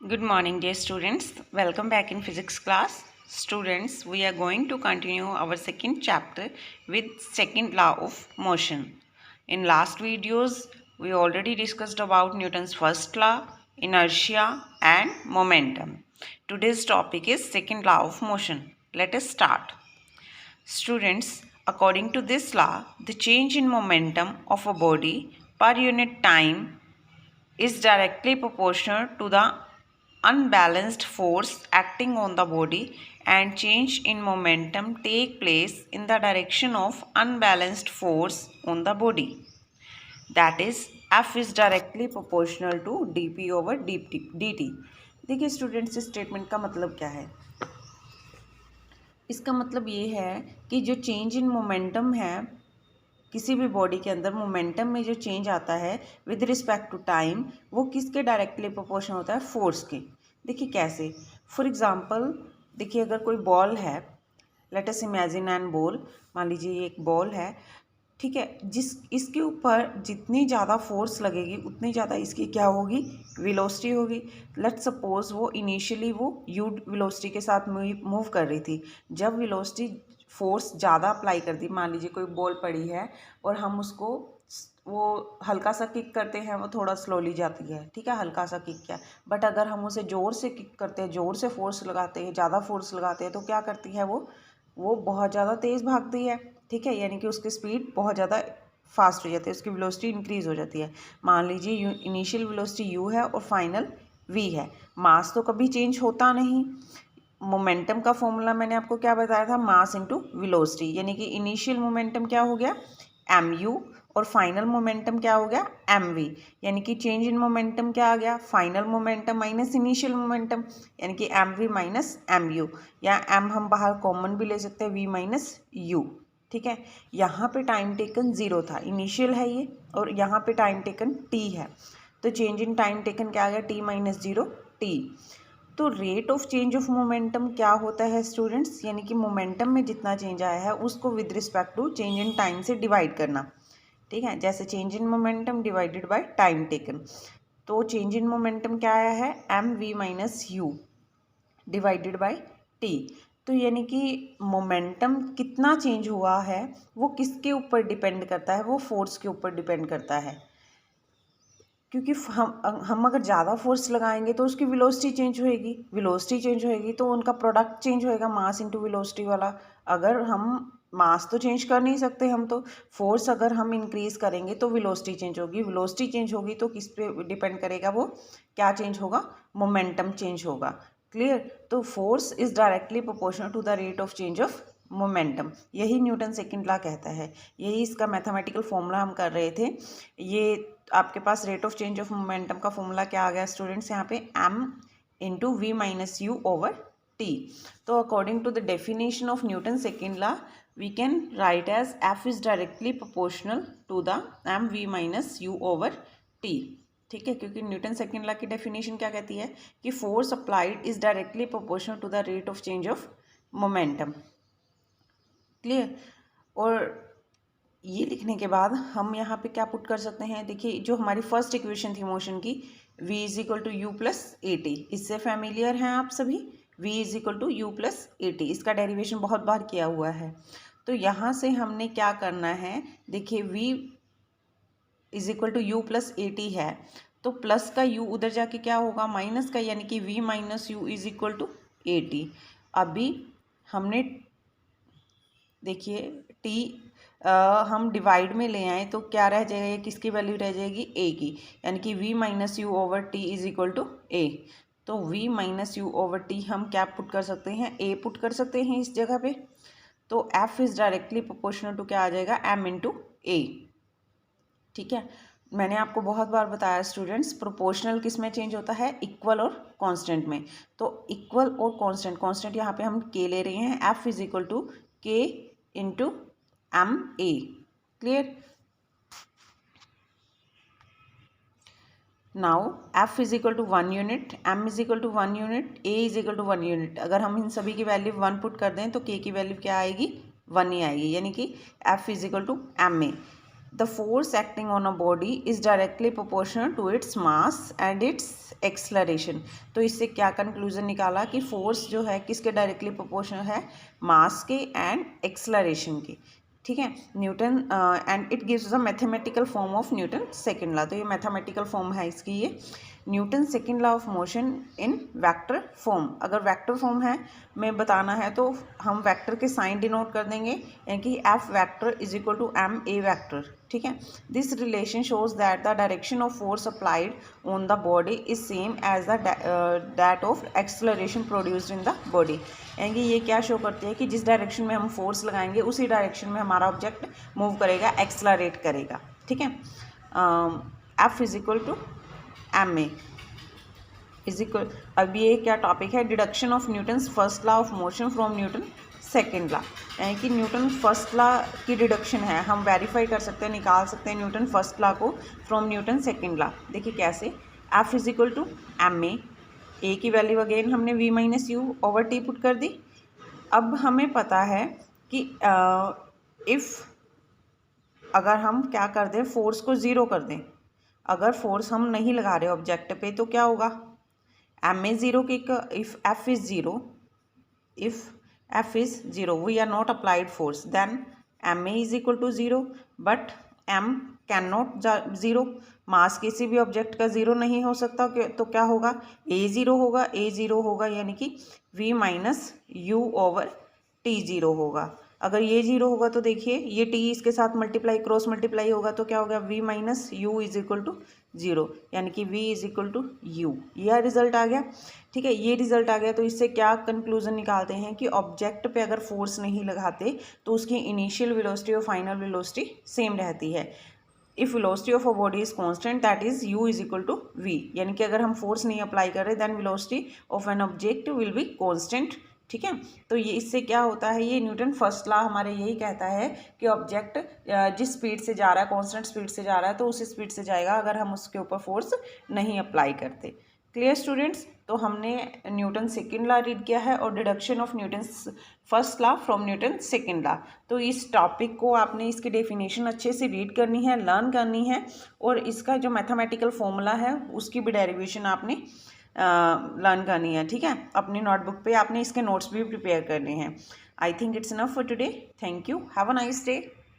Good morning, dear students. Welcome back in physics class. Students, we are going to continue our second chapter with second law of motion. In last videos, we already discussed about Newton's first law, inertia and momentum. Today's topic is second law of motion. Let us start. Students, according to this law, the change in momentum of a body per unit time is directly proportional to the unbalanced force acting on the body, and change in momentum take place in the direction of unbalanced force on the body. That is, F is directly proportional to dp over dt. देखिए students, इस statement का मतलब क्या है? इसका मतलब ये है कि जो चेंज इन मोमेंटम है किसी भी बॉडी के अंदर, मोमेंटम में जो चेंज आता है विद रिस्पेक्ट टू टाइम, वो किसके डायरेक्टली प्रोपोर्शनल होता है? फोर्स के। देखिए कैसे, फॉर एग्जांपल देखिए, अगर कोई बॉल है, let us imagine an ball, मान लीजिए ये एक बॉल है, ठीक है, इसके ऊपर जितनी ज़्यादा फोर्स लगेगी उतनी ज़्यादा इसकी क्या होगी? वेलोसिटी होगी। लेट्स सपोज वो इनिशियली वो यू वेलोसिटी के साथ मूव कर रही थी। जब वेलोसिटी फोर्स ज़्यादा अप्लाई कर दी, मान लीजिए कोई बॉल पड़ी है और हम उसको वो हल्का सा किक करते हैं, वो थोड़ा स्लोली जाती है, ठीक है, हल्का सा किक किया। बट अगर हम उसे ज़ोर से किक करते हैं, ज़ोर से फोर्स लगाते हैं, ज़्यादा फोर्स लगाते हैं, तो क्या करती है वो बहुत ज़्यादा तेज़ भागती है, ठीक है, यानी कि उसकी स्पीड बहुत ज़्यादा फास्ट हो जाती है, उसकी वेलोसिटी इंक्रीज़ हो जाती है। मान लीजिए इनिशियल वेलोसिटी u है और फाइनल v है। मास तो कभी चेंज होता नहीं। मोमेंटम का फॉर्मूला मैंने आपको क्या बताया था? मास इंटू वेलोसिटी, यानी कि इनिशियल मोमेंटम क्या हो गया? mu, और फाइनल मोमेंटम क्या हो गया? mv, यानी कि चेंज इन मोमेंटम क्या आ गया? Final momentum minus initial momentum, यानी कि mv माइनस mu, या m हम बाहर कॉमन भी ले सकते हैं, v माइनस u, ठीक है। यहाँ पे टाइम टेकन 0 था, इनिशियल है ये, और यहाँ पे टाइम टेकन t है, तो चेंज इन टाइम टेकन क्या आ गया? t minus 0 t। तो rate of change of momentum क्या होता है स्टूडेंट्स? यानी कि मोमेंटम में जितना चेंज आया है उसको with respect to change in time से डिवाइड करना, ठीक है, जैसे change in momentum divided by time taken. तो चेंज इन मोमेंटम क्या आया है? mv minus u divided by t। तो यानी कि मोमेंटम कितना चेंज हुआ है वो किसके ऊपर डिपेंड करता है? वो फोर्स के ऊपर डिपेंड करता है, क्योंकि हम अगर ज़्यादा फोर्स लगाएंगे तो उसकी वेलोसिटी चेंज होएगी, वेलोसिटी चेंज होएगी तो उनका प्रोडक्ट चेंज होएगा, मास इंटू वेलोसिटी वाला। अगर हम मास तो चेंज कर नहीं सकते हम, तो फोर्स अगर हम इंक्रीज़ करेंगे तो वेलोसिटी चेंज होगी, वेलोसिटी चेंज होगी तो किस पे डिपेंड करेगा? वो क्या चेंज होगा? मोमेंटम चेंज होगा। क्लियर? तो force is directly proportional to the rate of change of momentum, यही न्यूटन सेकंड लॉ कहता है। यही इसका मैथमेटिकल फॉर्मूला हम कर रहे थे। ये आपके पास rate of change of momentum का फॉर्मूला क्या आ गया स्टूडेंट्स? यहाँ पे m into V minus U over T. तो according to the definition of Newton second law we can write as f is directly proportional to the m v minus U over T, ठीक है, क्योंकि Newton second law की definition क्या कहती है कि force applied is directly proportional to the rate of change of momentum. Clear? और ये लिखने के बाद हम यहाँ पे क्या पुट कर सकते हैं? देखिए, जो हमारी फर्स्ट इक्वेशन थी मोशन की, v is equal to U plus A T, इससे फैमिलियर हैं आप सभी। v is equal to U plus A T, इसका डेरिवेशन बहुत बार किया हुआ है। तो यहाँ से हमने क्या करना है? देखिए, v is equal to U plus A T है, तो प्लस का u उधर जाके क्या होगा? माइनस का, यानी कि v minus U is equal to A T. अभी हमने देखिए t हम डिवाइड में ले आए तो क्या रह जाएगा? ये किसकी वैल्यू रह जाएगी? a की, यानी कि v minus U over T is equal to a। तो v minus U over T हम क्या पुट कर सकते हैं? a पुट कर सकते हैं इस जगह पे। तो f is directly proportional to क्या आ जाएगा? m इंटू a, ठीक है। मैंने आपको बहुत बार बताया स्टूडेंट्स, प्रोपोर्शनल किस में चेंज होता है? इक्वल और कांस्टेंट में। तो इक्वल और कांस्टेंट, कांस्टेंट यहाँ पे हम k ले रहे हैं, f is equal to k into M A. Clear? Now f is equal to 1 unit, m is equal to 1 unit, a is equal to 1 unit. अगर हम इन सभी की वैल्यू 1 पुट कर दें तो k की वैल्यू क्या आएगी? 1 ही आएगी, यानी कि f is equal to M A. The force acting on a body is directly proportional to its mass and its acceleration. तो इससे क्या कंक्लूजन निकाला कि फोर्स जो है किसके डायरेक्टली प्रोपोर्शनल है, मास के एंड एक्सलरेशन के। ठीक है, Newton and it gives a mathematical form of Newton second law. तो ये मैथमेटिकल फॉर्म है इसकी, ये Newton second law of motion in vector form. अगर वेक्टर फॉर्म है में बताना है तो हम वेक्टर के साइन डिनोट कर देंगे, यानी कि F vector is equal to M A vector. ठीक है, this relation shows that the direction of force applied on the body is same as the that of acceleration produced in the body. यानी कि ये क्या show करती है कि जिस डायरेक्शन में हम फोर्स लगाएंगे उसी डायरेक्शन में हमारा ऑब्जेक्ट मूव करेगा, एक्सलरेट करेगा। ठीक है, F is equal to M A is equal. अब ये क्या टॉपिक है, deduction of Newton's first law of motion from Newton second law. यानी कि न्यूटन फर्स्ट लॉ की डिडक्शन है, हम वेरीफाई कर सकते हैं, निकाल सकते हैं न्यूटन फर्स्ट लॉ को फ्रॉम न्यूटन सेकेंड लॉ। देखिए कैसे, F is equal to M A की वैल्यू अगेन हमने V minus U over T put कर दी। अब हमें पता है कि इफ़ अगर हम क्या कर दें, फोर्स को ज़ीरो कर दें, अगर फोर्स हम नहीं लगा रहे ऑब्जेक्ट पे तो क्या होगा, एम ए ज़ीरो की, if F is zero, if F is zero we are not applied force, then M A is equal to zero, but M can not zero, mass किसी भी ऑब्जेक्ट का zero नहीं हो सकता, तो क्या होगा, ए ज़ीरो होगा, ए ज़ीरो होगा, यानी कि V minus U over T zero होगा। अगर ये जीरो होगा तो देखिए ये टी इसके साथ मल्टीप्लाई क्रॉस मल्टीप्लाई होगा तो क्या होगा, v minus U is equal to zero, यानी कि v is equal to U. यह रिजल्ट आ गया। ठीक है, ये रिजल्ट आ गया। तो इससे क्या कंक्लूजन निकालते हैं कि ऑब्जेक्ट पे अगर फोर्स नहीं लगाते तो उसकी इनिशियल वेलोसिटी और फाइनल वेलोसिटी सेम रहती है। If velocity of a body is constant that is u is equal to v, यानी कि अगर हम फोर्स नहीं अप्लाई कर रहे then velocity of an object will be constant. ठीक है, तो ये इससे क्या होता है, ये न्यूटन फर्स्ट लॉ हमारे यही कहता है कि ऑब्जेक्ट जिस स्पीड से जा रहा है, कांस्टेंट स्पीड से जा रहा है, तो उस स्पीड से जाएगा अगर हम उसके ऊपर फोर्स नहीं अप्लाई करते। क्लियर स्टूडेंट्स, तो हमने न्यूटन सेकेंड लॉ रीड किया है और deduction of Newton first law from Newton second law. तो इस टॉपिक को आपने इसकी डेफिनेशन अच्छे से रीड करनी है, लर्न करनी है, और इसका जो मैथमेटिकल फॉर्मूला है उसकी भी डेरिवेशन आपने लर्न करनी है। ठीक है, अपनी नोटबुक पे आपने इसके नोट्स भी प्रिपेयर करने हैं। I think it's enough for today. Thank you, have a nice day.